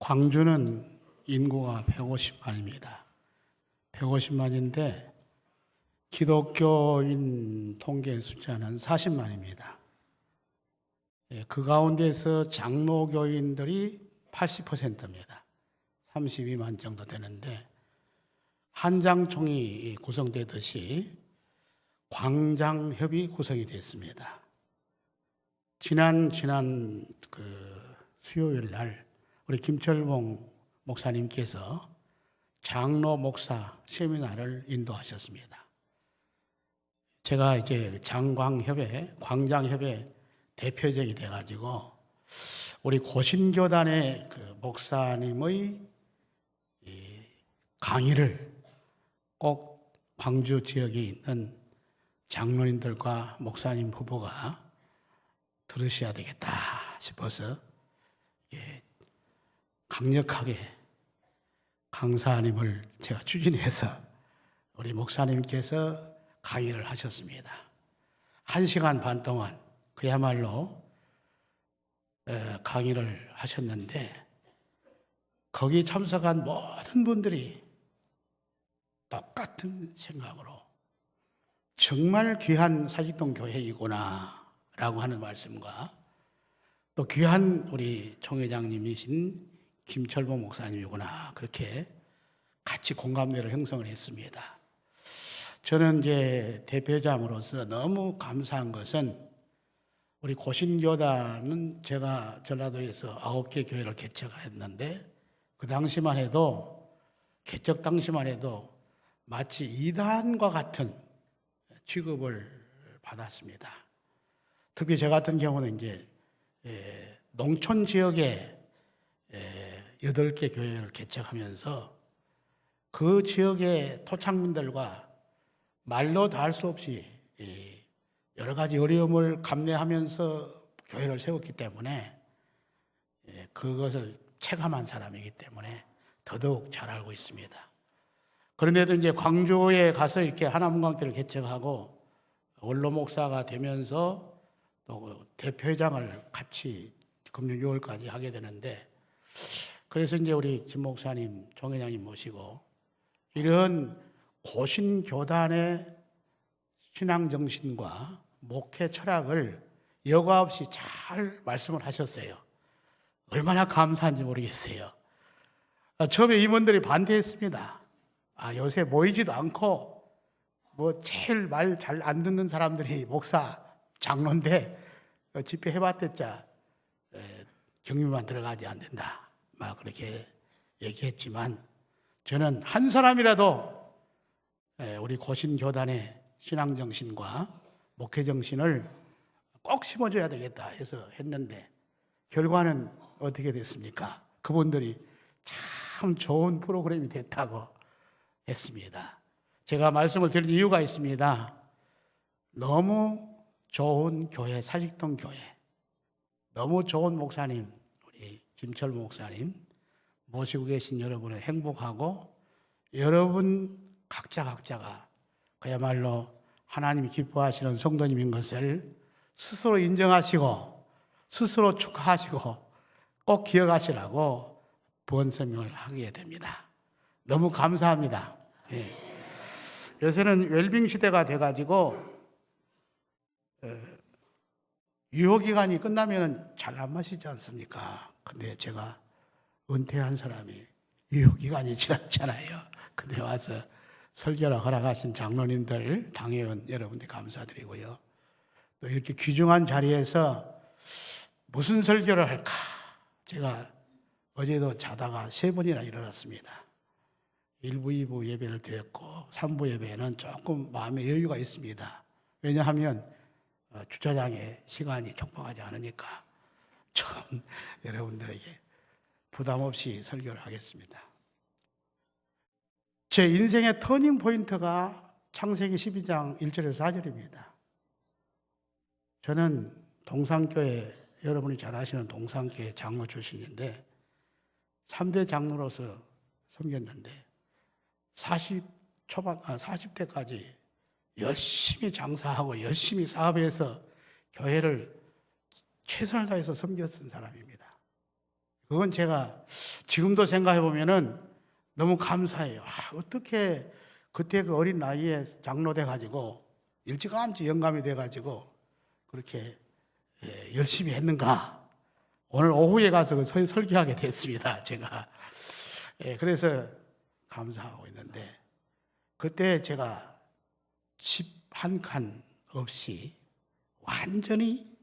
광주는 인구가 150만입니다. 150만인데 기독교인 통계 숫자는 40만입니다. 그 가운데서 장로교인들이 80%입니다. 32만 정도 되는데 한장총이 구성되듯이 광장협이 구성이 됐습니다. 지난 수요일 날 우리 김철봉 목사님께서 장로 목사 세미나를 인도하셨습니다. 제가 이제 광장협의 대표적이 돼가지고 우리 고신교단의 그 목사님의 강의를 꼭 광주 지역에 있는 장로님들과 목사님 부부가 들으셔야 되겠다 싶어서 강력하게 강사님을 제가 추진해서 우리 목사님께서 강의를 하셨습니다. 1시간 반 동안 그야말로 강의를 하셨는데 거기 참석한 모든 분들이 똑같은 생각으로 정말 귀한 사직동 교회이구나 라고 하는 말씀과 또 귀한 우리 총회장님이신 김철봉 목사님이구나 그렇게 같이 공감대를 형성을 했습니다. 저는 이제 대표장으로서 너무 감사한 것은 우리 고신교단은 제가 전라도에서 9개 교회를 개척했는데 그 당시만 해도 개척 당시만 해도 마치 이단과 같은 취급을 받았습니다. 특히 저 같은 경우는 이제 농촌 지역에 8개 교회를 개척하면서 그 지역의 토착민들과 말로 다 할 수 없이 여러 가지 어려움을 감내하면서 교회를 세웠기 때문에 그것을 체감한 사람이기 때문에 더더욱 잘 알고 있습니다. 그런데도 이제 광주에 가서 이렇게 하나문광교를 개척하고 원로 목사가 되면서 또 대표회장을 같이 금년 6월까지 하게 되는데 그래서 이제 우리 김 목사님, 총회장님 모시고 이런 고신교단의 신앙정신과 목회 철학을 여과 없이 잘 말씀을 하셨어요. 얼마나 감사한지 모르겠어요. 처음에 임원들이 반대했습니다. 요새 모이지도 않고 제일 말 잘 안 듣는 사람들이 목사, 장로인데 집회 해봤댔자 경비만 들어가지 안 된다. 막 그렇게 얘기했지만 저는 한 사람이라도 우리 고신교단의 신앙정신과 목회정신을 꼭 심어줘야 되겠다 해서 했는데 결과는 어떻게 됐습니까? 그분들이 참 좋은 프로그램이 됐다고 했습니다. 제가 말씀을 드릴 이유가 있습니다. 너무 좋은 교회, 사직동 교회, 너무 좋은 목사님, 우리 김철 목사님 모시고 계신 여러분은 행복하고 여러분 각자가 그야말로 하나님이 기뻐하시는 성도님인 것을 스스로 인정하시고 스스로 축하하시고 꼭 기억하시라고 부언설명을 하게 됩니다. 너무 감사합니다. 요새는 웰빙 시대가 돼가지고 유효기간이 끝나면 잘 안 마시지 않습니까? 근데 제가 은퇴한 사람이 유효기간이 지났잖아요. 근데 와서 설교를 허락하신 장로님들, 당회원 여러분들 감사드리고요. 또 이렇게 귀중한 자리에서 무슨 설교를 할까? 제가 어제도 자다가 3번이나 일어났습니다. 1부, 2부 예배를 드렸고 3부 예배는 조금 마음의 여유가 있습니다. 왜냐하면 주차장에 시간이 촉박하지 않으니까 좀 여러분들에게 부담 없이 설교를 하겠습니다. 제 인생의 터닝 포인트가 창세기 12장 1절에서 4절입니다. 저는 동산교회, 여러분이 잘 아시는 동산교회 장로 출신인데 3대 장로로서 섬겼는데 40대까지 열심히 장사하고 열심히 사업해서 교회를 최선을 다해서 섬겼던 사람입니다. 그건 제가 지금도 생각해 보면은 너무 감사해요. 어떻게 그때 그 어린 나이에 장로 돼가지고 일찌감치 영감이 돼가지고 그렇게 열심히 했는가. 오늘 오후에 가서 그 설교하게 됐습니다. 제가. 그래서 감사하고 있는데 그때 제가 집 한 칸 없이 완전히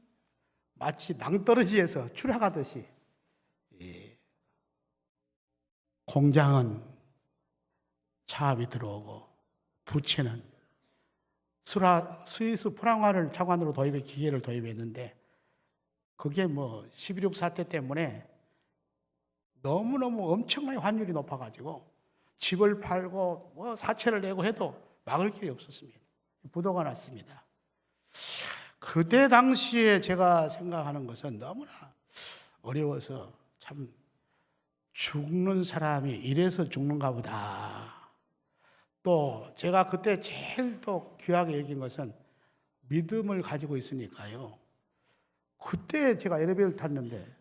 마치 낭떠러지에서 추락하듯이 공장은 차압이 들어오고 부채는 스위스 프랑화를 차관으로 기계를 도입했는데 그게 뭐 11.6 사태 때문에 너무너무 엄청나게 환율이 높아가지고 집을 팔고 뭐 사채를 내고 해도 막을 길이 없었습니다. 부도가 났습니다. 그때 당시에 제가 생각하는 것은 너무나 어려워서 참 죽는 사람이 이래서 죽는가 보다. 또 제가 그때 제일 또 귀하게 여긴 것은 믿음을 가지고 있으니까요. 그때 제가 엘리베이터를 탔는데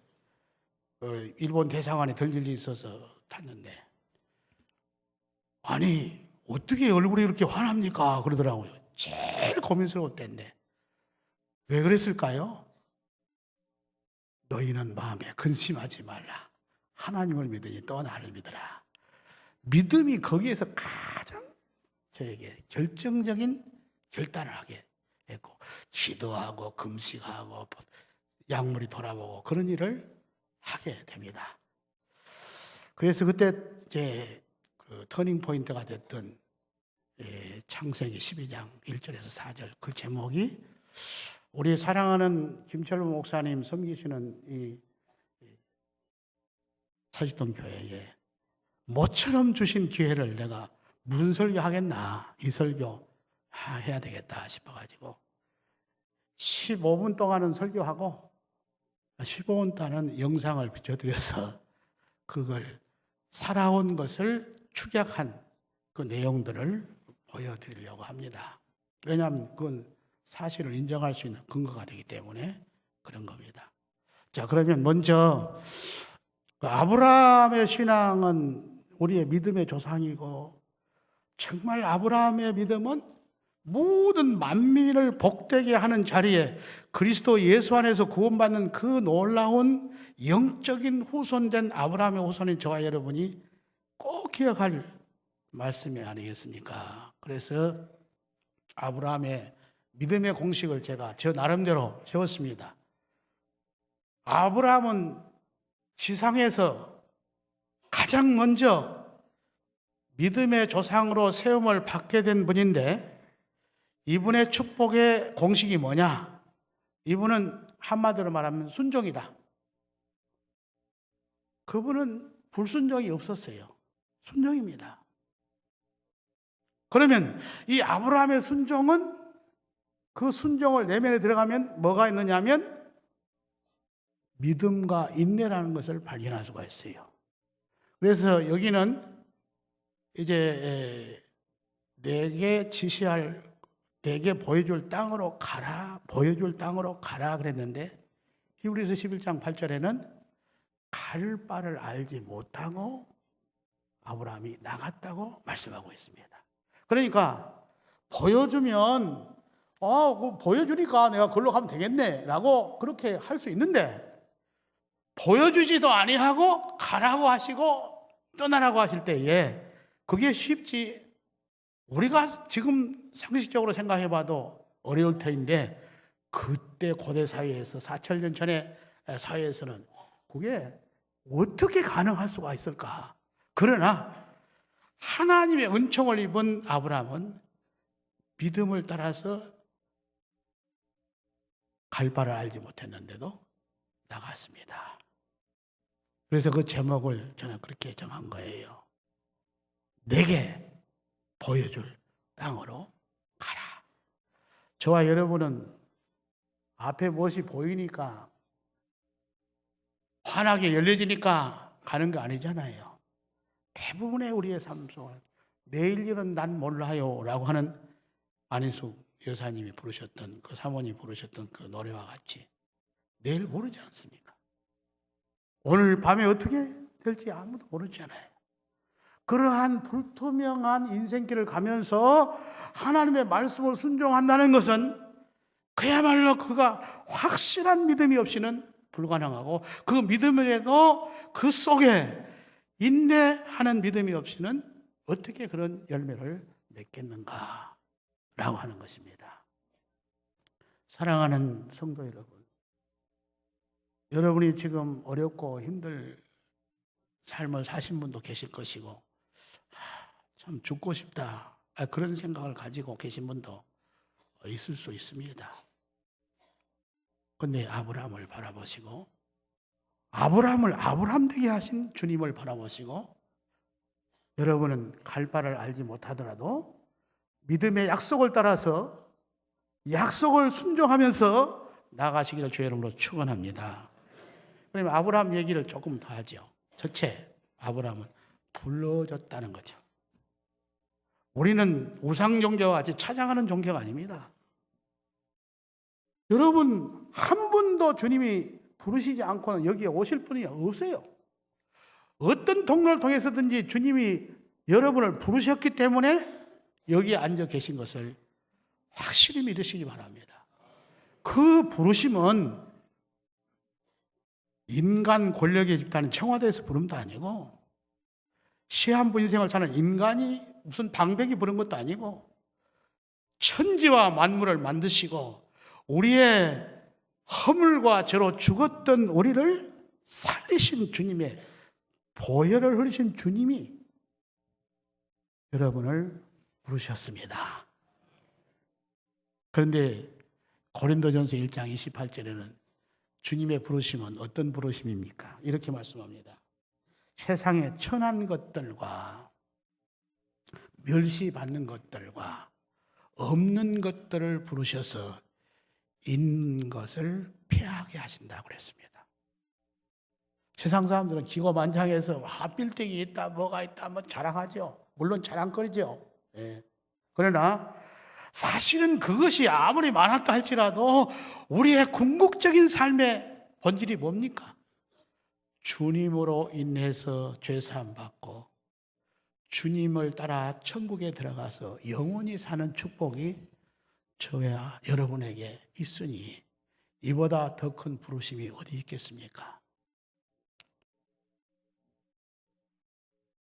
일본 대사관에 들릴 일이 있어서 탔는데 아니 어떻게 얼굴이 이렇게 환합니까? 그러더라고요. 제일 고민스러울 때인데 왜 그랬을까요? 너희는 마음에 근심하지 말라. 하나님을 믿으니 또 나를 믿으라. 믿음이 거기에서 가장 저에게 결정적인 결단을 하게 했고 기도하고 금식하고 약물이 돌아보고 그런 일을 하게 됩니다. 그래서 그때 제 그 터닝 포인트가 됐던 창세기 12장 1절에서 4절 그 제목이 우리 사랑하는 김철우 목사님 섬기시는 이 사직동 교회에 모처럼 주신 기회를 내가 무슨 설교 하겠나 이 설교 해야 되겠다 싶어가지고 15분 동안은 설교하고 15분 동안은 영상을 비춰드려서 그걸 살아온 것을 축약한 그 내용들을 보여드리려고 합니다. 왜냐하면 그건 사실을 인정할 수 있는 근거가 되기 때문에 그런 겁니다. 자, 그러면 먼저 아브라함의 신앙은 우리의 믿음의 조상이고 정말 아브라함의 믿음은 모든 만민을 복되게 하는 자리에 그리스도 예수 안에서 구원받는 그 놀라운 영적인 후손된 아브라함의 후손인 저와 여러분이 꼭 기억할 말씀이 아니겠습니까? 그래서 아브라함의 믿음의 공식을 제가 저 나름대로 세웠습니다. 아브라함은 지상에서 가장 먼저 믿음의 조상으로 세움을 받게 된 분인데 이분의 축복의 공식이 뭐냐? 이분은 한마디로 말하면 순종이다. 그분은 불순종이 없었어요. 순종입니다. 그러면 이 아브라함의 순종은 그 순종을 내면에 들어가면 뭐가 있느냐면 믿음과 인내라는 것을 발견할 수가 있어요. 그래서 여기는 이제 내게 지시할, 내게 보여줄 땅으로 가라, 보여줄 땅으로 가라 그랬는데 히브리서 11장 8절에는 갈 바를 알지 못하고 아브라함이 나갔다고 말씀하고 있습니다. 그러니까 보여주면 보여주니까 내가 그걸로 가면 되겠네 라고 그렇게 할 수 있는데 보여주지도 아니하고 가라고 하시고 떠나라고 하실 때에 그게 쉽지 우리가 지금 상식적으로 생각해 봐도 어려울 터인데 그때 고대 사회에서 4,000년 전의 사회에서는 그게 어떻게 가능할 수가 있을까? 그러나 하나님의 은총을 입은 아브라함은 믿음을 따라서 갈 바를 알지 못했는데도 나갔습니다. 그래서 그 제목을 저는 그렇게 정한 거예요. 내게 보여줄 땅으로 가라. 저와 여러분은 앞에 무엇이 보이니까 환하게 열려지니까 가는 거 아니잖아요. 대부분의 우리의 삶 속은 내일 일은 난 몰라요 라고 하는 안희숙 여사님이 부르셨던 그 사모님이 부르셨던 그 노래와 같이 내일 모르지 않습니까? 오늘 밤에 어떻게 될지 아무도 모르잖아요. 그러한 불투명한 인생길을 가면서 하나님의 말씀을 순종한다는 것은 그야말로 그가 확실한 믿음이 없이는 불가능하고, 그 믿음에도 그 속에 인내하는 믿음이 없이는 어떻게 그런 열매를 맺겠는가 라고 하는 것입니다. 사랑하는 성도 여러분, 여러분이 지금 어렵고 힘들 삶을 사신 분도 계실 것이고, 참 죽고 싶다, 그런 생각을 가지고 계신 분도 있을 수 있습니다. 그런데 아브라함을 바라보시고, 아브라함을 아브라함 되게 하신 주님을 바라보시고, 여러분은 갈 바를 알지 못하더라도 믿음의 약속을 따라서 약속을 순종하면서 나가시기를 주의 이름으로 축원합니다. 그러면 아브라함 얘기를 조금 더 하죠. 첫째, 아브라함은 불러졌다는 거죠. 우리는 우상 종교와 같이 찾아가는 종교가 아닙니다. 여러분, 한 분도 주님이 부르시지 않고는 여기에 오실 분이 없어요. 어떤 통로를 통해서든지 주님이 여러분을 부르셨기 때문에 여기에 앉아 계신 것을 확실히 믿으시기 바랍니다. 그 부르심은 인간 권력의 집단인 청와대에서 부른 것도 아니고, 시한부 인생을 사는 인간이 무슨 방백이 부른 것도 아니고, 천지와 만물을 만드시고 우리의 허물과 죄로 죽었던 우리를 살리신 주님의 보혈을 흘리신 주님이 여러분을 부르셨습니다. 그런데 고린도전서 1장 28절에는 주님의 부르심은 어떤 부르심입니까? 이렇게 말씀합니다. 세상에 천한 것들과 멸시받는 것들과 없는 것들을 부르셔서 있는 것을 피하게 하신다고 그랬습니다. 세상 사람들은 기고만장해서 빌딩이 있다, 뭐가 있다, 뭐 자랑하죠. 물론 자랑거리죠. 예. 그러나 사실은 그것이 아무리 많았다 할지라도 우리의 궁극적인 삶의 본질이 뭡니까? 주님으로 인해서 죄사함 받고 주님을 따라 천국에 들어가서 영원히 사는 축복이 저와 여러분에게 있으니 이보다 더 큰 부르심이 어디 있겠습니까?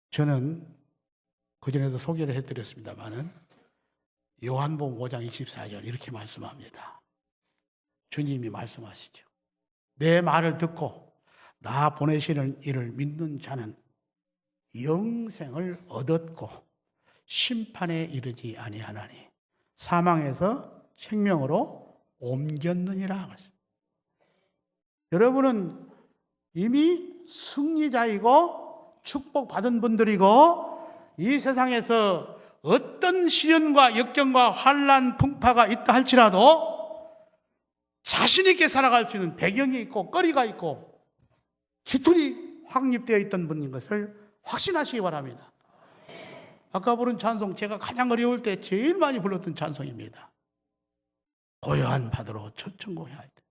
저는 그전에도 소개를 해드렸습니다마는 요한복음 5장 24절 이렇게 말씀합니다. 주님이 말씀하시죠. 내 말을 듣고 나 보내시는 이를 믿는 자는 영생을 얻었고 심판에 이르지 아니하나니 사망에서 생명으로 옮겼느니라. 여러분은 이미 승리자이고 축복받은 분들이고 이 세상에서 어떤 시련과 역경과 환난, 풍파가 있다 할지라도 자신 있게 살아갈 수 있는 배경이 있고 거리가 있고 기틀이 확립되어 있던 분인 것을 확신하시기 바랍니다. 아까 부른 찬송, 제가 가장 어려울 때 제일 많이 불렀던 찬송입니다. 고요한 바다로 초청고해야 할 때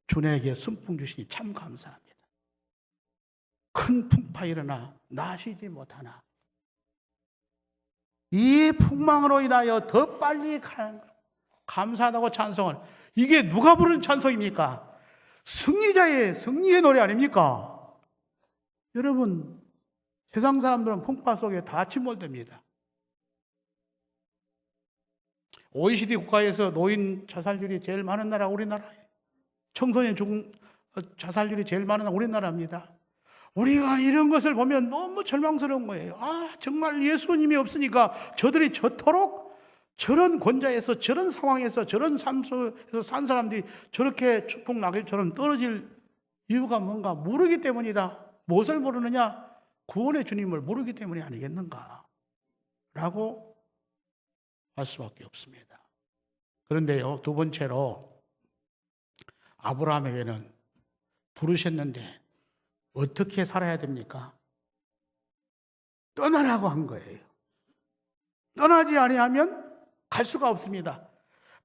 주님에게 순풍 주시니 참 감사합니다. 큰 풍파 일어나 나 쉬지 못하나 이 풍망으로 인하여 더 빨리 가는 감사하다고 찬송을, 이게 누가 부르는 찬송입니까? 승리자의 승리의 노래 아닙니까? 여러분, 세상 사람들은 풍파 속에 다 침몰됩니다. OECD 국가에서 노인 자살률이 제일 많은 나라가 우리나라예요. 청소년 자살률이 제일 많은 나라가 우리나라입니다. 우리가 이런 것을 보면 너무 절망스러운 거예요. 정말 예수님이 없으니까 저들이 저토록 저런 권좌에서 저런 상황에서 저런 삶 속에서 산 사람들이 저렇게 축복낙엽처럼 떨어질 이유가 뭔가 모르기 때문이다. 무엇을 모르느냐? 구원의 주님을 모르기 때문이 아니겠는가? 라고 할 수밖에 없습니다. 그런데요, 두 번째로 아브라함에게는 부르셨는데 어떻게 살아야 됩니까? 떠나라고 한 거예요. 떠나지 아니하면 갈 수가 없습니다.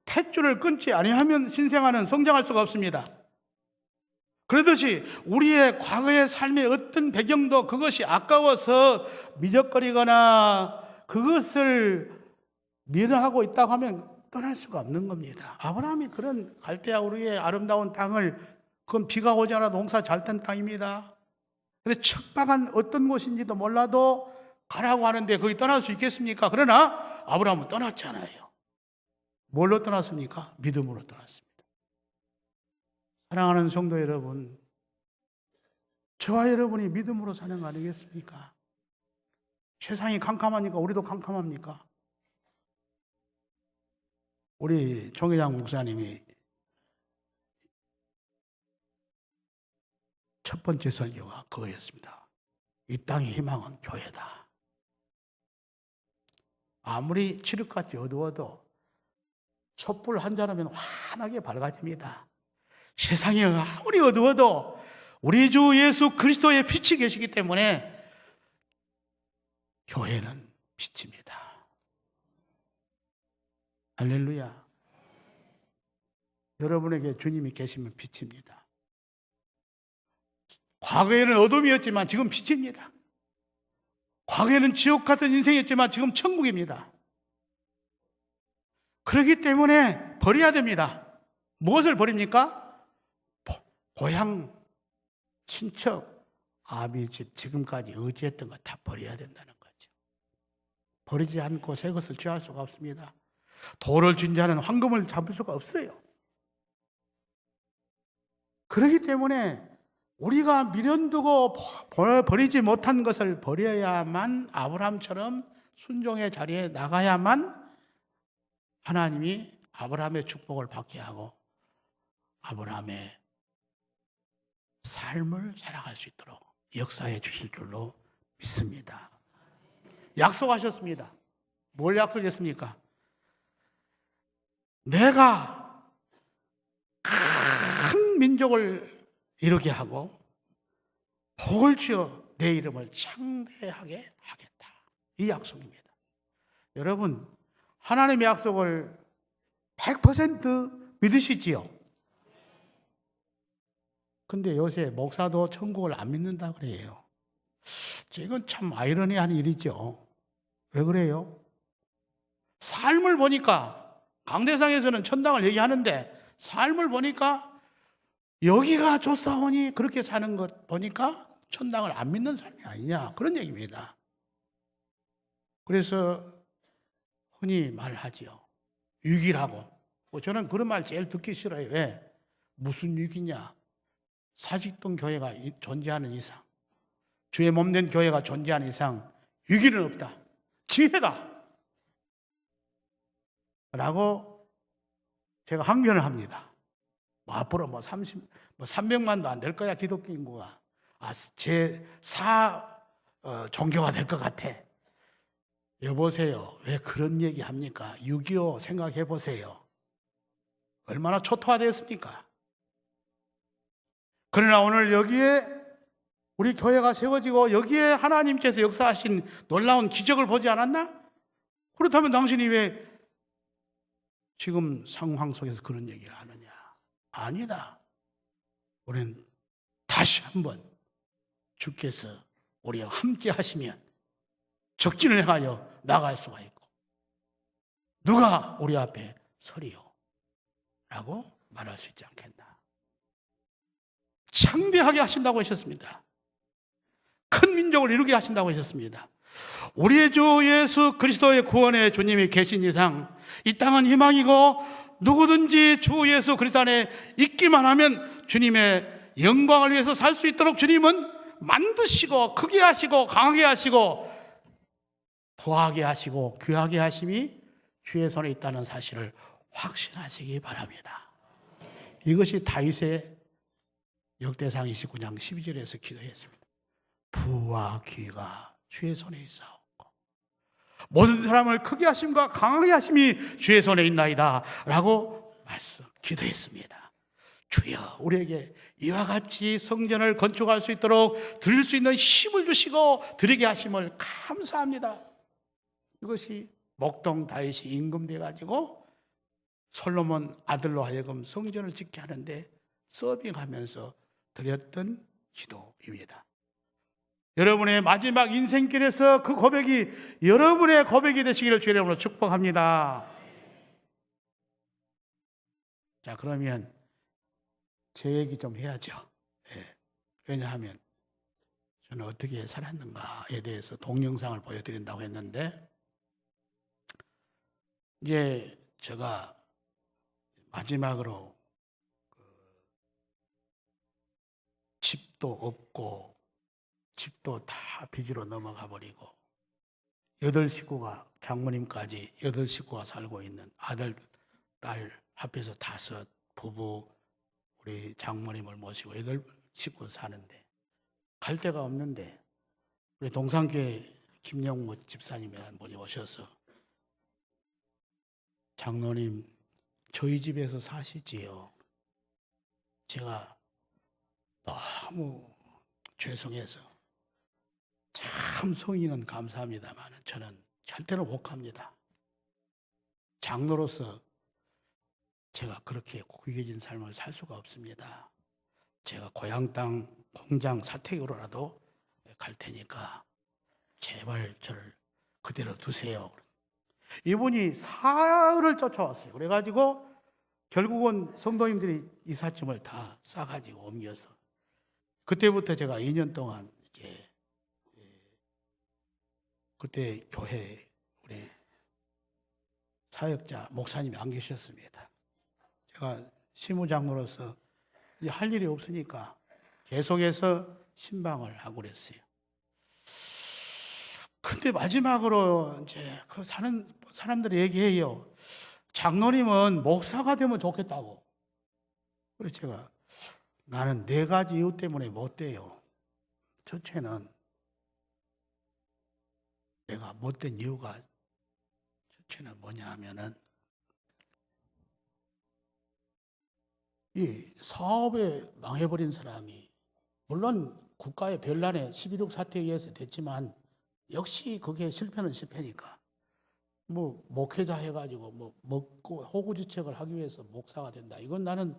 탯줄을 끊지 아니하면 신생아는 성장할 수가 없습니다. 그러듯이 우리의 과거의 삶의 어떤 배경도 그것이 아까워서 미적거리거나 그것을 미련하고 있다고 하면 떠날 수가 없는 겁니다. 아브라함이 그런 갈대아 우르의 아름다운 땅을, 그건 비가 오지 않아도 농사 잘 된 땅입니다. 근데 척박한 어떤 곳인지도 몰라도 가라고 하는데 거기 떠날 수 있겠습니까? 그러나 아브라함은 떠났잖아요. 뭘로 떠났습니까? 믿음으로 떠났습니다. 사랑하는 성도 여러분, 저와 여러분이 믿음으로 사는 거 아니겠습니까? 세상이 캄캄하니까 우리도 캄캄합니까? 우리 종회장 목사님이 첫 번째 설교가 그거였습니다. 이 땅의 희망은 교회다. 아무리 칠흑같이 어두워도 촛불 한 잔하면 환하게 밝아집니다. 세상이 아무리 어두워도 우리 주 예수 그리스도의 빛이 계시기 때문에 교회는 빛입니다. 할렐루야. 여러분에게 주님이 계시면 빛입니다. 과거에는 어둠이었지만 지금 빛입니다. 과거에는 지옥 같은 인생이었지만 지금 천국입니다. 그렇기 때문에 버려야 됩니다. 무엇을 버립니까? 고향, 친척, 아비 집, 지금까지 의지했던 거 다 버려야 된다는 거죠. 버리지 않고 새 것을 취할 수가 없습니다. 돌을 준 자는 황금을 잡을 수가 없어요. 그렇기 때문에 우리가 미련 두고 버리지 못한 것을 버려야만, 아브라함처럼 순종의 자리에 나가야만 하나님이 아브라함의 축복을 받게 하고 아브라함의 삶을 살아갈 수 있도록 역사해 주실 줄로 믿습니다. 약속하셨습니다. 뭘 약속했습니까? 내가 큰 민족을 이루게 하고 복을 주어 내 이름을 창대하게 하겠다. 이 약속입니다. 여러분, 하나님의 약속을 100% 믿으시지요? 근데 요새 목사도 천국을 안 믿는다 그래요. 이건 참 아이러니한 일이죠. 왜 그래요? 삶을 보니까, 강대상에서는 천당을 얘기하는데 삶을 보니까 여기가 좋사오니 그렇게 사는 것 보니까 천당을 안 믿는 삶이 아니냐, 그런 얘기입니다. 그래서 흔히 말하지요. 유기라고. 저는 그런 말 제일 듣기 싫어요. 왜? 무슨 유기냐? 사직동 교회가 존재하는 이상, 주의 몸된 교회가 존재하는 이상 유기는 없다. 기회다. 라고 제가 항변을 합니다. 앞으로 300만도 안 될 거야, 기독교 인구가. 제4 종교가 될 것 같아. 여보세요. 왜 그런 얘기 합니까? 6.25 생각해 보세요. 얼마나 초토화되었습니까? 그러나 오늘 여기에 우리 교회가 세워지고 여기에 하나님께서 역사하신 놀라운 기적을 보지 않았나? 그렇다면 당신이 왜 지금 상황 속에서 그런 얘기를 하느냐? 아니다. 우리는 다시 한번 주께서 우리와 함께 하시면 적진을 향하여 나갈 수가 있고 누가 우리 앞에 서리요? 라고 말할 수 있지 않겠나? 창대하게 하신다고 하셨습니다. 큰 민족을 이루게 하신다고 하셨습니다. 우리의 주 예수 그리스도의 구원의 주님이 계신 이상 이 땅은 희망이고 누구든지 주 예수 그리스도 안에 있기만 하면 주님의 영광을 위해서 살 수 있도록 주님은 만드시고 크게 하시고 강하게 하시고 부하게 하시고 귀하게 하심이 주의 손에 있다는 사실을 확신하시기 바랍니다. 이것이 다윗의 역대상 29장 12절에서 기도했습니다. 부와 귀가 주의 손에 있사옵고 모든 사람을 크게 하심과 강하게 하심이 주의 손에 있나이다 라고 기도했습니다. 주여 우리에게 이와 같이 성전을 건축할 수 있도록 드릴 수 있는 힘을 주시고 드리게 하심을 감사합니다. 이것이 목동 다윗이 임금돼 가지고 솔로몬 아들로 하여금 성전을 짓게 하는데 서빙하면서 드렸던 기도입니다. 여러분의 마지막 인생길에서 그 고백이 여러분의 고백이 되시기를 주의 이름으로 축복합니다. 자, 그러면 제 얘기 좀 해야죠. 네. 왜냐하면 저는 어떻게 살았는가에 대해서 동영상을 보여드린다고 했는데, 이제 제가 마지막으로 집도 없고 집도 다 빚으로 넘어가 버리고 8식구가 장모님까지 8식구가 살고 있는 아들, 딸 합해서 5 부부 우리 장모님을 모시고 8식구 사는데 갈 데가 없는데 우리 동산교회 김영모 집사님이라는 분이 오셔서 장로님 저희 집에서 사시지요. 제가 너무 죄송해서 참 성의는 감사합니다만 저는 절대로 못 갑니다. 장로로서 제가 그렇게 구겨진 삶을 살 수가 없습니다. 제가 고향 땅 공장 사택으로라도 갈 테니까 제발 저를 그대로 두세요. 이분이 사흘을 쫓아왔어요. 그래가지고 결국은 성도님들이 이삿짐을 다 싸가지고 옮겨서 그때부터 제가 2년 동안 이제 그때 교회 우리 사역자 목사님이 안 계셨습니다. 제가 시무장로로서 이제 할 일이 없으니까 계속해서 신방을 하고 그랬어요. 근데 마지막으로 이제 그 사는 사람들이 얘기해요. 장로님은 목사가 되면 좋겠다고. 그래서 제가 나는 4가지 이유 때문에 못 돼요. 첫째는 내가 못된 이유가 첫째는 뭐냐 하면은 이 사업에 망해버린 사람이 물론 국가의 별난에 11.6 사태에 의해서 됐지만 역시 그게 실패는 실패니까 뭐 목회자 해가지고 뭐 먹고 호구지책을 하기 위해서 목사가 된다. 이건 나는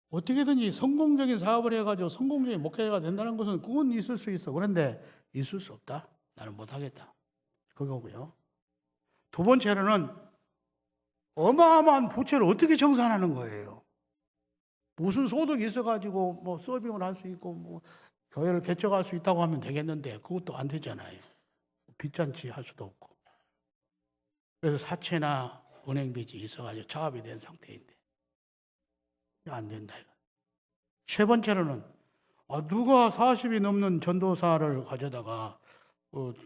어떻게든지 성공적인 사업을 해가지고 성공적인 목회자가 된다는 것은 그건 있을 수 있어. 그런데 있을 수 없다. 나는 못하겠다. 그거고요. 2번째로는 어마어마한 부채를 어떻게 정산하는 거예요. 무슨 소득이 있어가지고 뭐 서빙을 할 수 있고 뭐 교회를 개척할 수 있다고 하면 되겠는데 그것도 안 되잖아요. 빚잔치 할 수도 없고. 그래서 사채나 은행 빚이 있어가지고 차압이 된 상태인데 안 된다 이거. 3번째로는 누가 40이 넘는 전도사를 가져다가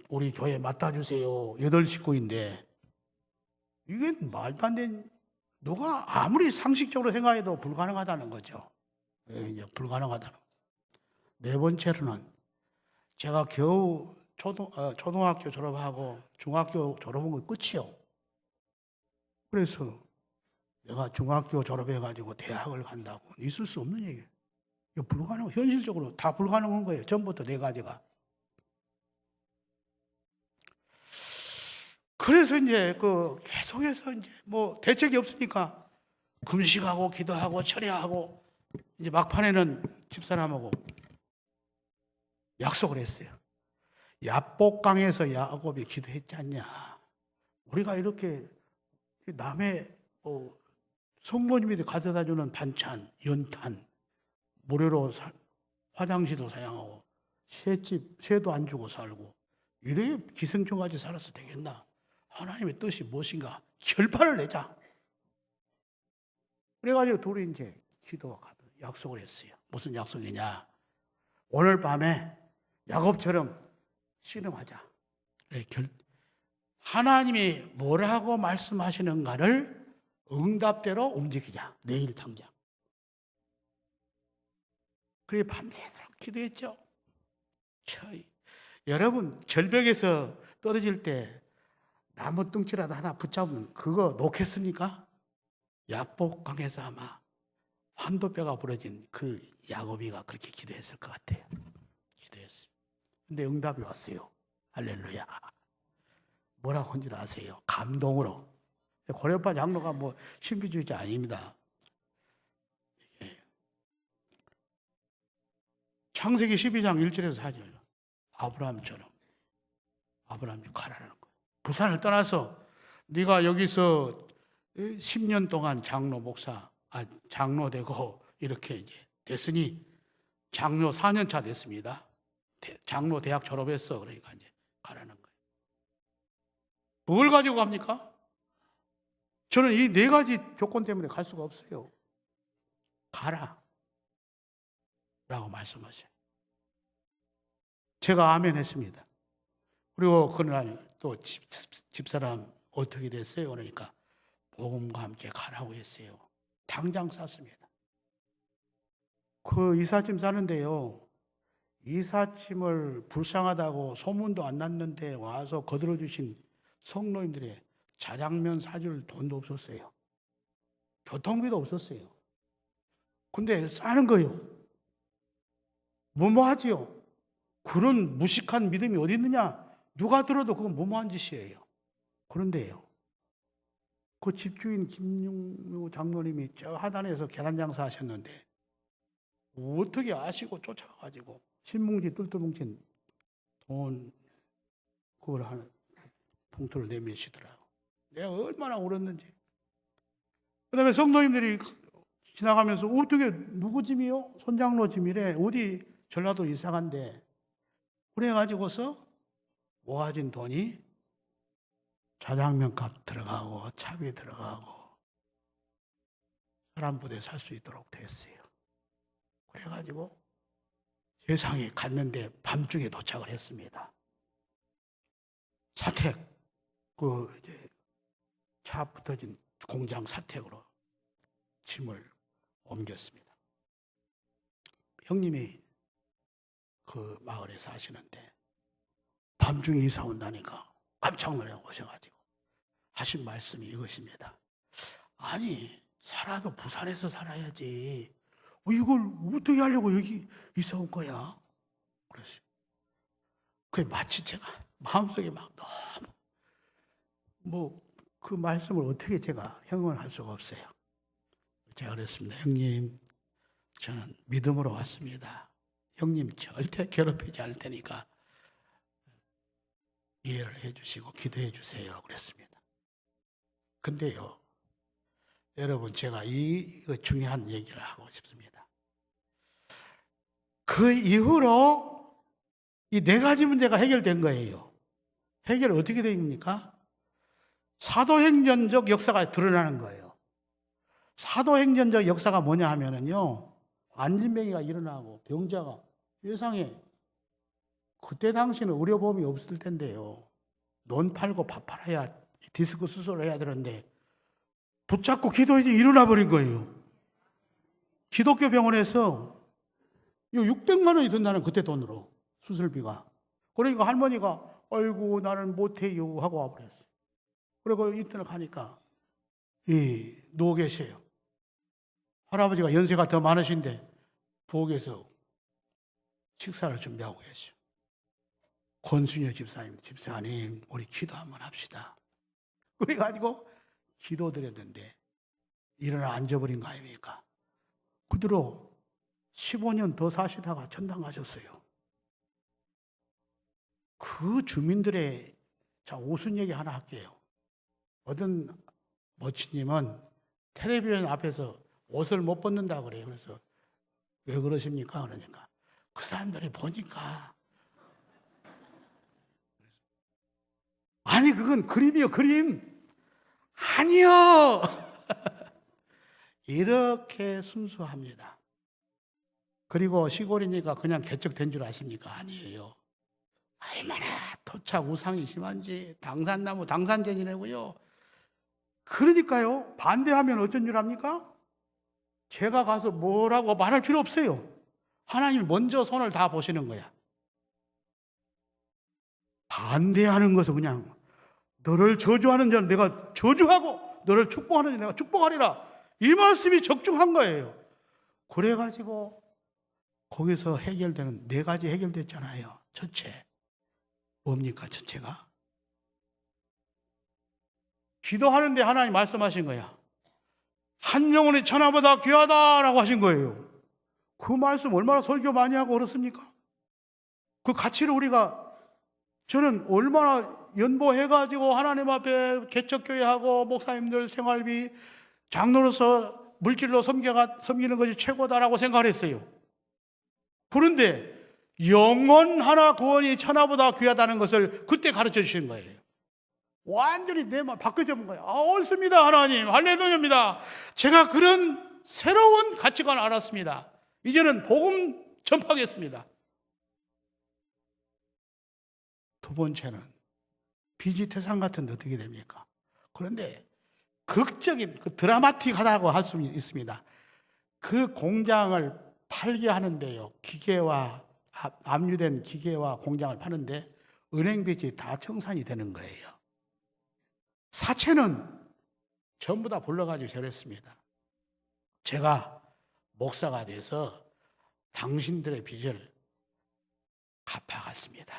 우리 교회에 맡아주세요. 8식구인데 이게 말도 안 되는, 누가 아무리 상식적으로 생각해도 불가능하다는 거죠. 이제 불가능하다는. 4번째로는 제가 겨우 초등학교 졸업하고 중학교 졸업한 거 끝이요. 그래서 내가 중학교 졸업해가지고 대학을 간다고 있을 수 없는 얘기예요. 이거 불가능, 현실적으로 다 불가능한 거예요. 전부터 4가지가. 그래서 이제 계속해서 이제 뭐 대책이 없으니까 금식하고 기도하고 철야하고 이제 막판에는 집사람하고 약속을 했어요. 야복강에서 야곱이 기도했지 않냐. 우리가 이렇게 남의 성모님이 가져다 주는 반찬, 연탄, 무료로 화장실도 사용하고 새도 안 주고 살고 이래 기생충같이 살아서 되겠나? 하나님의 뜻이 무엇인가? 결판을 내자. 그래가지고 둘이 이제 기도하고 약속을 했어요. 무슨 약속이냐? 오늘 밤에 야곱처럼 씨름하자. 하나님이 뭐라고 말씀하시는가를 응답대로 움직이자. 내일 당장. 그래 밤새도록 기도했죠. 여러분 절벽에서 떨어질 때 나무 뚱치라도 하나 붙잡으면 그거 놓겠습니까? 야복강에서 아마 환도뼈가 부러진 그 야곱이가 그렇게 기도했을 것 같아요. 기도했어요. 근데 응답이 왔어요. 할렐루야. 뭐라고 한 줄 아세요? 감동으로. 고려파 장로가 뭐 신비주의자 아닙니다. 창세기 12장 1절에서 4절. 아브라함처럼 가라는 거예요. 부산을 떠나서 네가 여기서 10년 동안 장로 되고 이렇게 이제 됐으니 장로 4년 차 됐습니다. 장로 대학 졸업했어. 그러니까 이제 가라는 거예요. 뭘 가지고 갑니까? 저는 이 네 가지 조건 때문에 갈 수가 없어요. 가라. 라고 말씀하셔요. 제가 아멘 했습니다. 그리고 그날 또 집사람 어떻게 됐어요? 그러니까 복음과 함께 가라고 했어요. 당장 쌌습니다. 그 이삿짐 싸는데요. 이삿짐을 불쌍하다고 소문도 안 났는데 와서 거들어 주신 성도님들의 자장면 사줄 돈도 없었어요. 교통비도 없었어요. 근데 싸는 거예요. 뭐하지요? 그런 무식한 믿음이 어디 있느냐? 누가 들어도 그건 뭐한 짓이에요. 그런데요. 그 집주인 김용묘 장로님이 저 하단에서 계란 장사 하셨는데 어떻게 아시고 쫓아가가지고 신뭉지 뚫뚫뭉친 돈 그걸 한 봉투를 내미시더라고. 내가 얼마나 울었는지. 그 다음에 성도님들이 지나가면서 어떻게 누구 짐이요? 손장로 짐이래. 어디 전라도 이사간데. 그래가지고서 모아진 돈이 자장면 값 들어가고 차비 들어가고 사람 부대 살 수 있도록 됐어요. 그래가지고 세상에 갔는데 밤중에 도착을 했습니다. 사택, 이제 차 붙어진 공장 사택으로 짐을 옮겼습니다. 형님이 그 마을에 사시는데 밤중에 이사 온다니까 깜짝 놀래 오셔가지고 하신 말씀이 이것입니다. 아니, 살아도 부산에서 살아야지. 이걸 어떻게 하려고 여기 이사 온 거야? 그랬어요. 그게 마치 제가 마음속에 막 너무 그 말씀을 어떻게 제가 형언할 수가 없어요. 제가 그랬습니다. 형님, 저는 믿음으로 왔습니다. 형님 절대 괴롭히지 않을 테니까 이해를 해주시고 기도해 주세요. 그랬습니다. 근데요, 여러분, 제가 이거 중요한 얘기를 하고 싶습니다. 그 이후로 이 네 가지 문제가 해결된 거예요. 해결 어떻게 됩니까? 사도행전적 역사가 드러나는 거예요. 사도행전적 역사가 뭐냐 하면은요, 안진뱅이가 일어나고 병자가 세상에 그때 당시는 의료보험이 없을 텐데요. 논 팔고 밥 팔아야 디스크 수술을 해야 되는데 붙잡고 기도해서 일어나 버린 거예요. 기독교 병원에서 600만 원이 든다는 그때 돈으로 수술비가. 그러니까 할머니가 아이고 나는 못해요 하고 와버렸어요. 그리고 이틀 가니까 누워 계세요. 할아버지가 연세가 더 많으신데 부엌에서 식사를 준비하고 계셔. 권순여 집사님 우리 기도 한번 합시다. 그래가지고 기도드렸는데 일어나 앉아버린 거 아닙니까? 그대로 15년 더 사시다가 천당 가셨어요. 그 주민들의 웃은 얘기 하나 할게요. 어떤 모치님은 텔레비전 앞에서 옷을 못 벗는다 그래요. 그래서 왜 그러십니까? 그러니까 그 사람들이 보니까 아니 그건 그림이요 그림. 아니요. 이렇게 순수합니다. 그리고 시골이니까 그냥 개척된 줄 아십니까? 아니에요. 얼마나 토착 우상이 심한지 당산나무 당산제니라고요. 그러니까요. 반대하면 어쩐 줄 압니까? 제가 가서 뭐라고 말할 필요 없어요. 하나님이 먼저 손을 다 보시는 거야. 반대하는 것은 그냥 너를 저주하는 자는 내가 저주하고 너를 축복하는 자는 내가 축복하리라. 이 말씀이 적중한 거예요. 그래가지고 거기서 해결되는 네 가지 해결됐잖아요. 첫째, 뭡니까 첫째가? 기도하는데 하나님 말씀하신 거야. 한 영혼이 천하보다 귀하다라고 하신 거예요. 그 말씀 얼마나 설교 많이 하고 그렇습니까? 그 가치를 우리가, 저는 얼마나 연보해가지고 하나님 앞에 개척교회하고 목사님들 생활비, 장로로서 물질로 섬기는 것이 최고다라고 생각을 했어요. 그런데 영혼 하나 구원이 천하보다 귀하다는 것을 그때 가르쳐 주신 거예요. 완전히 내 마음 바뀌어져 본 거예요. 옳습니다, 하나님. 할렐루야입니다. 제가 그런 새로운 가치관을 알았습니다. 이제는 복음 전파하겠습니다. 두 번째는 비지태산 같은 데 어떻게 됩니까? 그런데 극적인, 드라마틱하다고 할 수 있습니다. 그 공장을 팔게 하는데요, 기계와 압류된 기계와 공장을 파는데 은행 빚이 다 청산이 되는 거예요. 사채는 전부 다 불러가지고 저랬습니다. 제가 목사가 돼서 당신들의 빚을 갚아갔습니다.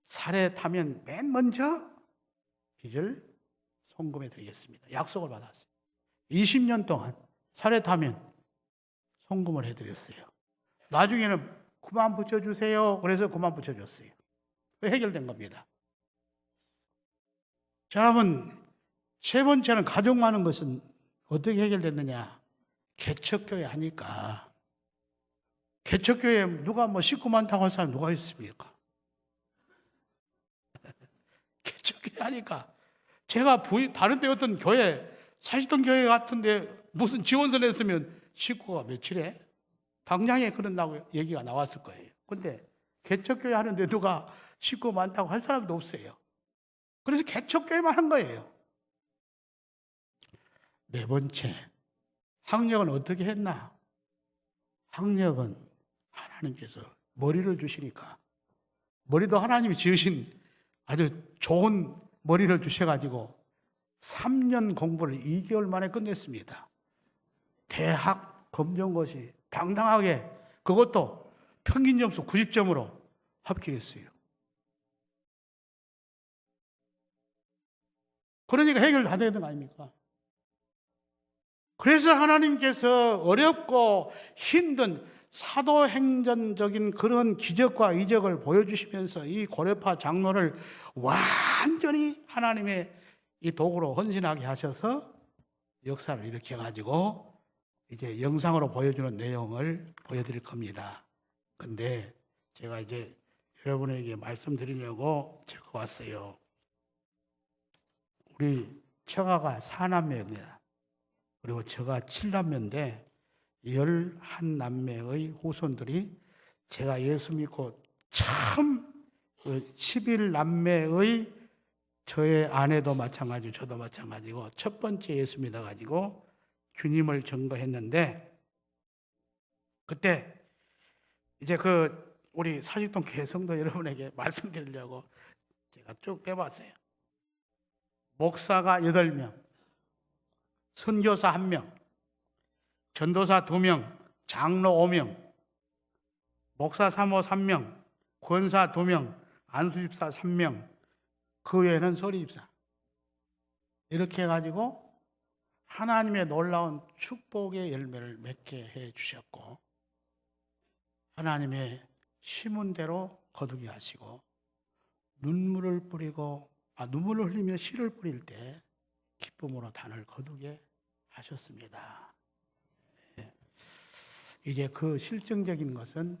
살해 타면 맨 먼저 빚을 송금해 드리겠습니다. 약속을 받았어요. 20년 동안 살해 타면 송금을 해드렸어요. 나중에는 그만 붙여주세요. 그래서 그만 붙여줬어요. 해결된 겁니다. 자, 여러분, 세 번째는 가족 많은 것은 어떻게 해결됐느냐? 개척교회 하니까. 개척교회 누가 식구 많다고 할 사람 누가 있습니까? 개척교회 하니까. 제가 다른 데 어떤 교회, 사시던 교회 같은데 무슨 지원서 냈으면 식구가 며칠에? 당장에 그런다고 얘기가 나왔을 거예요. 근데 개척교회 하는데 누가 식구 많다고 할 사람도 없어요. 그래서 개척교회만 한 거예요. 네 번째, 학력은 어떻게 했나? 학력은 하나님께서 머리를 주시니까, 머리도 하나님이 지으신 아주 좋은 머리를 주셔가지고 3년 공부를 2개월 만에 끝냈습니다. 대학 검정고시 당당하게, 그것도 평균 점수 90점으로 합격했어요. 그러니까 해결 다 되는 거 아닙니까? 그래서 하나님께서 어렵고 힘든 사도행전적인 그런 기적과 이적을 보여주시면서 이 고레파 장로를 완전히 하나님의 이 도구로 헌신하게 하셔서 역사를 일으켜가지고 이제 영상으로 보여주는 내용을 보여드릴 겁니다. 근데 제가 이제 여러분에게 말씀드리려고 적어왔어요. 우리 처가가 4남매입니다. 그리고 저가 7남매인데 11남매의 후손들이 제가 예수 믿고 참 11남매의 저의 아내도 마찬가지고 저도 마찬가지고 첫 번째 예수 믿어가지고 주님을 증거했는데, 그때 이제 우리 사직동 교회 성도 여러분에게 말씀드리려고 제가 쭉 빼봤어요. 목사가 8명, 선교사 1명, 전도사 2명, 장로 5명, 목사 3호 3명, 권사 2명, 안수집사 3명, 그 외에는 서리집사. 이렇게 해가지고 하나님의 놀라운 축복의 열매를 맺게 해 주셨고, 하나님의 심은 대로 거두게 하시고, 눈물을 흘리며 씨를 뿌릴 때 기쁨으로 단을 거두게 하셨습니다. 이제 그 실증적인 것은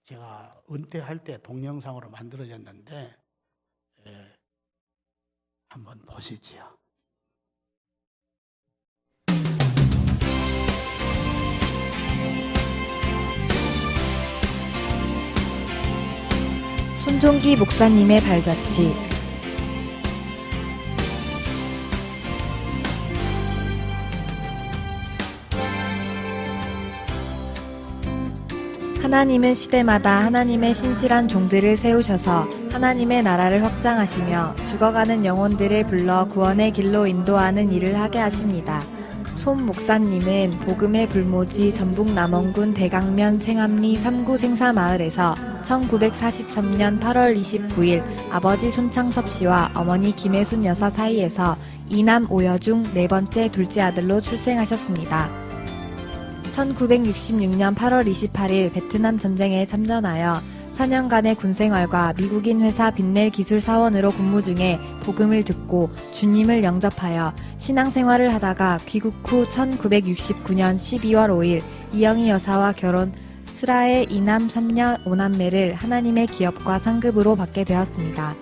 제가 은퇴할 때 동영상으로 만들어졌는데 한번 보시지요. 손종기 목사님의 발자취. 하나님은 시대마다 하나님의 신실한 종들을 세우셔서 하나님의 나라를 확장하시며 죽어가는 영혼들을 불러 구원의 길로 인도하는 일을 하게 하십니다. 손 목사님은 복음의 불모지 전북 남원군 대강면 생암리 3구 생사마을에서 1943년 8월 29일 아버지 손창섭 씨와 어머니 김혜순 여사 사이에서 2남 5여 중 4번째 둘째 아들로 출생하셨습니다. 1966년 8월 28일 베트남 전쟁에 참전하여 4년간의 군생활과 미국인 회사 빈넬 기술사원으로 근무 중에 복음을 듣고 주님을 영접하여 신앙생활을 하다가 귀국 후 1969년 12월 5일 이영희 여사와 결혼, 스라의 2남 3녀 5남매를 하나님의 기업과 상급으로 받게 되었습니다.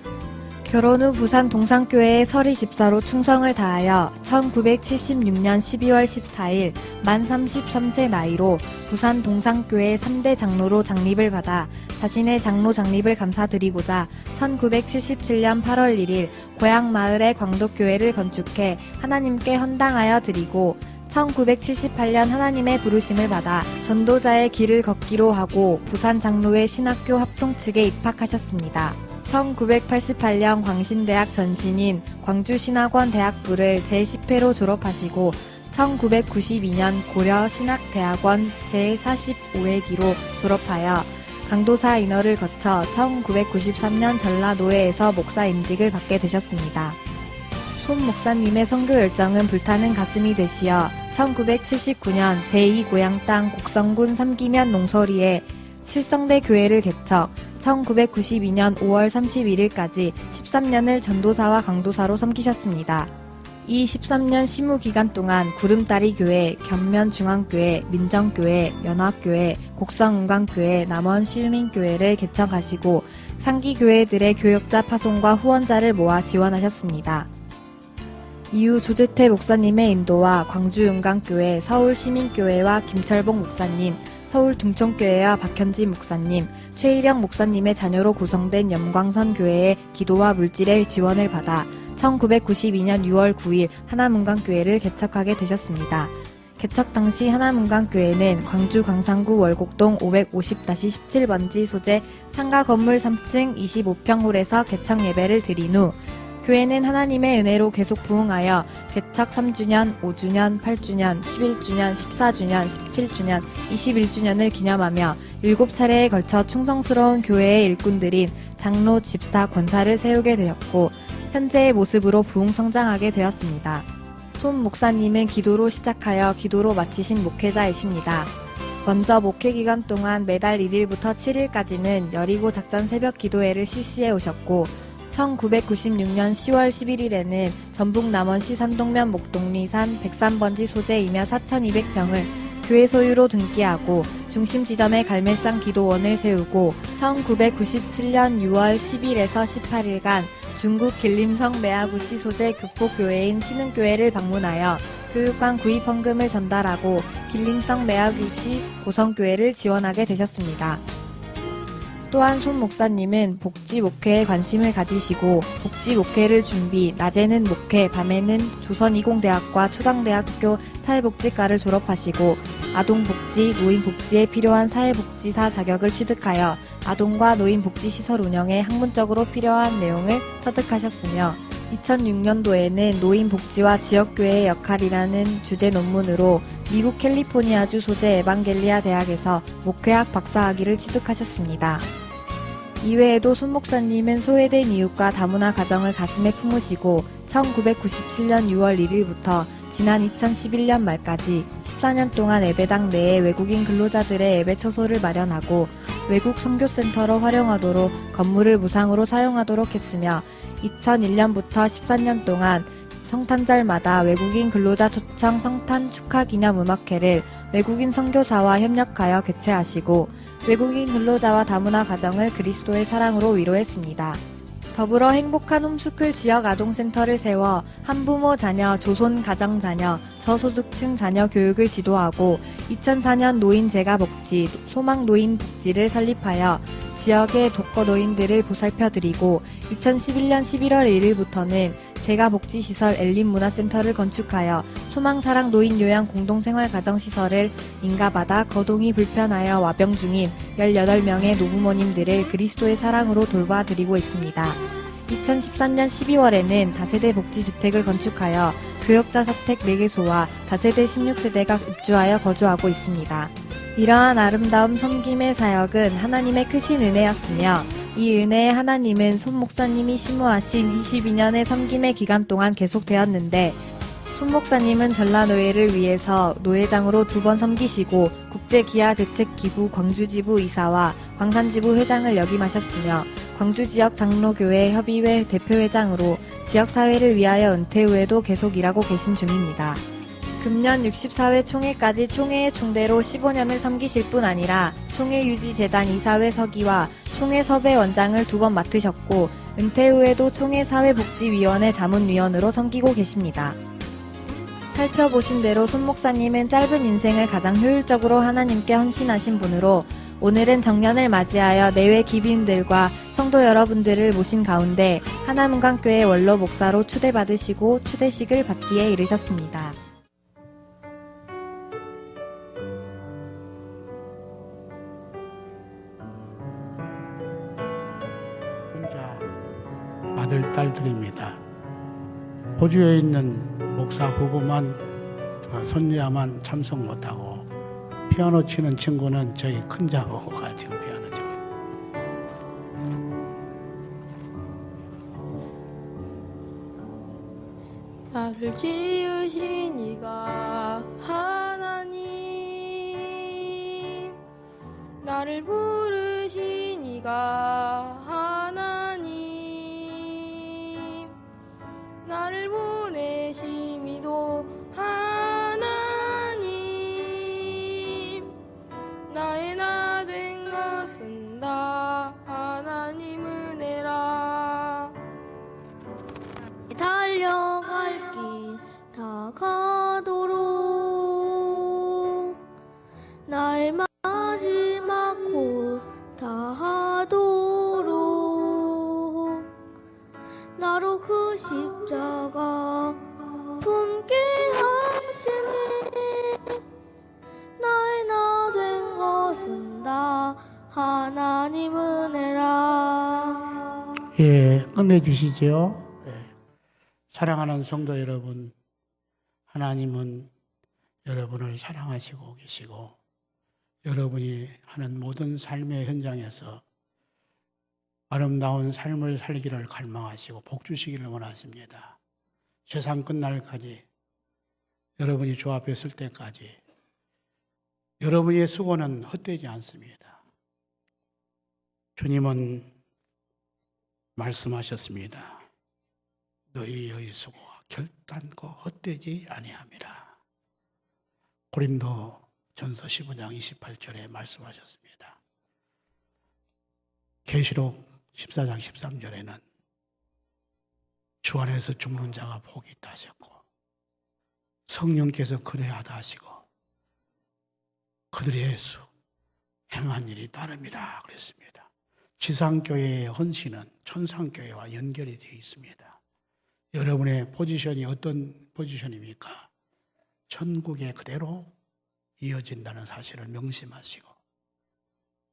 결혼 후 부산 동산교회의 서리 집사로 충성을 다하여 1976년 12월 14일 만 33세 나이로 부산 동산교회 3대 장로로 장립을 받아 자신의 장로 장립을 감사드리고자 1977년 8월 1일 고향 마을에 광덕교회를 건축해 하나님께 헌당하여 드리고 1978년 하나님의 부르심을 받아 전도자의 길을 걷기로 하고 부산 장로회 신학교 합동 측에 입학하셨습니다. 1988년 광신대학 전신인 광주신학원 대학부를 제10회로 졸업하시고 1992년 고려신학대학원 제45회기로 졸업하여 강도사 인허를 거쳐 1993년 전라도회에서 목사 임직을 받게 되셨습니다. 손 목사님의 선교 열정은 불타는 가슴이 되시어 1979년 제2고향 땅 곡성군 삼기면 농서리에 실성대 교회를 개척, 1992년 5월 31일까지 13년을 전도사와 강도사로 섬기셨습니다. 이 13년 심우 기간 동안 구름다리 교회, 견면중앙교회, 민정교회, 연합교회, 곡성은광교회, 남원 시민교회를 개척하시고 상기 교회들의 교역자 파송과 후원자를 모아 지원하셨습니다. 이후 조재태 목사님의 인도와 광주은광교회, 서울시민교회와 김철복 목사님, 서울 둥촌교회와 박현지 목사님, 최일영 목사님의 자녀로 구성된 염광선교회의 기도와 물질의 지원을 받아 1992년 6월 9일 하남은광교회를 개척하게 되셨습니다. 개척 당시 하남은광교회는 광주 광산구 월곡동 550-17번지 소재 상가 건물 3층 25평홀에서 개척 예배를 드린 후 교회는 하나님의 은혜로 계속 부흥하여 개척 3주년, 5주년, 8주년, 11주년, 14주년, 17주년, 21주년을 기념하며 7차례에 걸쳐 충성스러운 교회의 일꾼들인 장로, 집사, 권사를 세우게 되었고 현재의 모습으로 부흥 성장하게 되었습니다. 손 목사님은 기도로 시작하여 기도로 마치신 목회자이십니다. 먼저 목회 기간 동안 매달 1일부터 7일까지는 여리고 작전 새벽 기도회를 실시해 오셨고 1996년 10월 11일에는 전북 남원시 산동면 목동리산 103번지 소재이며 4,200평을 교회 소유로 등기하고 중심 지점에 갈매상 기도원을 세우고 1997년 6월 10일에서 18일간 중국 길림성 매화구시 소재 교포교회인 신흥교회를 방문하여 교육관 구입 헌금을 전달하고 길림성 매화구시 고성교회를 지원하게 되셨습니다. 또한 손 목사님은 복지 목회에 관심을 가지시고 복지 목회를 준비, 낮에는 목회, 밤에는 조선이공대학과 초당대학교 사회복지과를 졸업하시고 아동복지, 노인복지에 필요한 사회복지사 자격을 취득하여 아동과 노인복지시설 운영에 학문적으로 필요한 내용을 터득하셨으며 2006년도에는 노인복지와 지역교회의 역할이라는 주제 논문으로 미국 캘리포니아주 소재 에반겔리아 대학에서 목회학 박사학위를 취득하셨습니다. 이외에도 손 목사님은 소외된 이웃과 다문화 가정을 가슴에 품으시고 1997년 6월 1일부터 지난 2011년 말까지 14년 동안 예배당 내에 외국인 근로자들의 예배 처소를 마련하고 외국 선교센터로 활용하도록 건물을 무상으로 사용하도록 했으며 2001년부터 14년 동안 성탄절마다 외국인 근로자 초청 성탄 축하 기념 음악회를 외국인 선교사와 협력하여 개최하시고 외국인 근로자와 다문화 가정을 그리스도의 사랑으로 위로했습니다. 더불어 행복한 홈스쿨 지역 아동센터를 세워 한부모 자녀, 조손 가정 자녀, 저소득층 자녀 교육을 지도하고 2004년 노인 재가복지, 소망 노인 복지를 설립하여 지역의 독거 노인들을 보살펴드리고 2011년 11월 1일부터는 재가복지시설 엘린문화센터를 건축하여 소망사랑 노인요양 공동생활가정시설을 인가받아 거동이 불편하여 와병 중인 18명의 노부모님들을 그리스도의 사랑으로 돌봐드리고 있습니다. 2013년 12월에는 다세대 복지주택을 건축하여 교역자 사택 4개소와 다세대 16세대가 입주하여 거주하고 있습니다. 이러한 아름다움 섬김의 사역은 하나님의 크신 은혜였으며 이 은혜의 하나님은 손 목사님이 심우하신 22년의 섬김의 기간 동안 계속되었는데 손 목사님은 전라노예를 위해서 노회장으로 2번 섬기시고 국제기아대책기구 광주지부 이사와 광산지부 회장을 역임하셨으며 광주지역 장로교회 협의회 대표회장으로 지역사회를 위하여 은퇴 후에도 계속 일하고 계신 중입니다. 금년 64회 총회까지 총회의 총대로 15년을 섬기실 뿐 아니라 총회유지재단 이사회 서기와 총회 섭외원장을 2번 맡으셨고 은퇴 후에도 총회 사회복지위원회 자문위원으로 섬기고 계십니다. 살펴보신 대로 손 목사님은 짧은 인생을 가장 효율적으로 하나님께 헌신하신 분으로 오늘은 정년을 맞이하여 내외 기빈들과 성도 여러분들을 모신 가운데 하나문강교회 원로 목사로 추대받으시고 추대식을 받기에 이르셨습니다. 혼자 아들, 딸들입니다. 호주에 있는 목사 부부만, 손녀만 참석 못하고 피아노 치는 친구는 저희 큰 자보가 지금 피아노 치고. 나를 지으신 이가 하나님, 나를 부르신 이가 하나님, 나를 보내심 이도 하나님, 나의 나 된 것은 다 하나님 은혜라. 달려갈 길 다 가도록 나의 마지막 곧 다하도록 나로 그 십자가 품게 하시니 나의 나 된 것은 다 하나님 은혜라. 예, 끝내주시죠. 사랑하는 성도 여러분, 하나님은 여러분을 사랑하시고 계시고 여러분이 하는 모든 삶의 현장에서 아름다운 삶을 살기를 갈망하시고 복 주시기를 원하십니다. 세상 끝날까지, 여러분이 주 앞에 설 때까지 여러분의 수고는 헛되지 않습니다. 주님은 말씀하셨습니다. 너희의 수고가 결단코 헛되지 아니함이라. 고린도 전서 15장 28절에 말씀하셨습니다. 계시록 14장 13절에는 주 안에서 죽는 자가 복이 있다 하셨고 성령께서 그래하다 하시고 그들의 행한 일이 따릅니다 그랬습니다. 지상교회의 헌신은 천상교회와 연결이 되어 있습니다. 여러분의 포지션이 어떤 포지션입니까? 천국에 그대로 이어진다는 사실을 명심하시고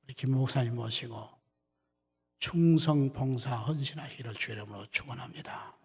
우리 김 목사님 모시고 충성, 봉사, 헌신하기를 주의 이름으로 축원합니다.